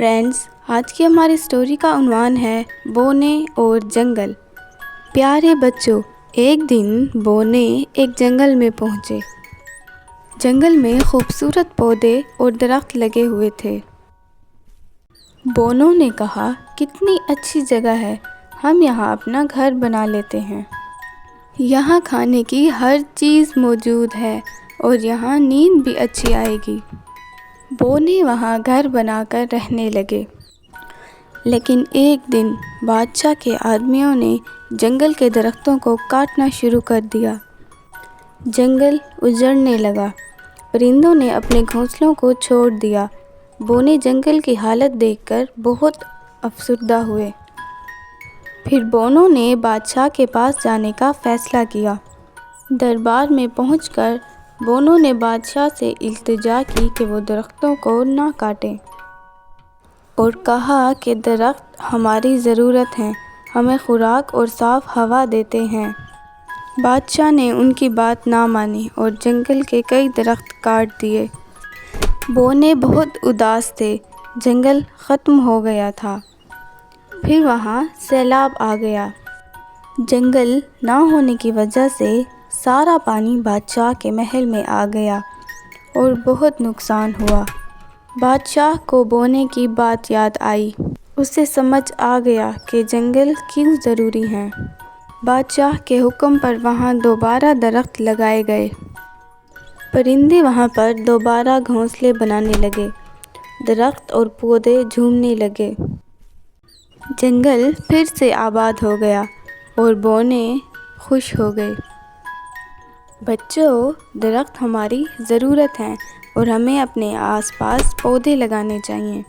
Friends, آج کی ہماری اسٹوری کا عنوان ہے بونے اور جنگل۔ پیارے بچوں، ایک دن بونے ایک جنگل میں پہنچے۔ جنگل میں خوبصورت پودے اور درخت لگے ہوئے تھے۔ بونوں نے کہا، کتنی اچھی جگہ ہے، ہم یہاں اپنا گھر بنا لیتے ہیں۔ یہاں کھانے کی ہر چیز موجود ہے اور یہاں نیند بھی اچھی آئے گی۔ بونے وہاں گھر بنا کر رہنے لگے۔ لیکن ایک دن بادشاہ کے آدمیوں نے جنگل کے درختوں کو کاٹنا شروع کر دیا۔ جنگل اجڑنے لگا۔ پرندوں نے اپنے گھونسلوں کو چھوڑ دیا۔ بونے جنگل کی حالت دیکھ کر بہت افسردہ ہوئے۔ پھر بونوں نے بادشاہ کے پاس جانے کا فیصلہ کیا۔ دربار میں پہنچ کر بونوں نے بادشاہ سے التجا کی کہ وہ درختوں کو نہ کاٹیں اور کہا کہ درخت ہماری ضرورت ہیں، ہمیں خوراک اور صاف ہوا دیتے ہیں۔ بادشاہ نے ان کی بات نہ مانی اور جنگل کے کئی درخت کاٹ دیے۔ بونے بہت اداس تھے، جنگل ختم ہو گیا تھا۔ پھر وہاں سیلاب آ گیا۔ جنگل نہ ہونے کی وجہ سے سارا پانی بادشاہ کے محل میں آ گیا اور بہت نقصان ہوا۔ بادشاہ کو بونے کی بات یاد آئی۔ اسے سمجھ آ گیا کہ جنگل کیوں ضروری ہیں۔ بادشاہ کے حکم پر وہاں دوبارہ درخت لگائے گئے۔ پرندے وہاں پر دوبارہ گھونسلے بنانے لگے۔ درخت اور پودے جھومنے لگے۔ جنگل پھر سے آباد ہو گیا اور بونے خوش ہو گئے۔ بچوں، درخت ہماری ضرورت ہیں اور ہمیں اپنے آس پاس پودے لگانے چاہیے۔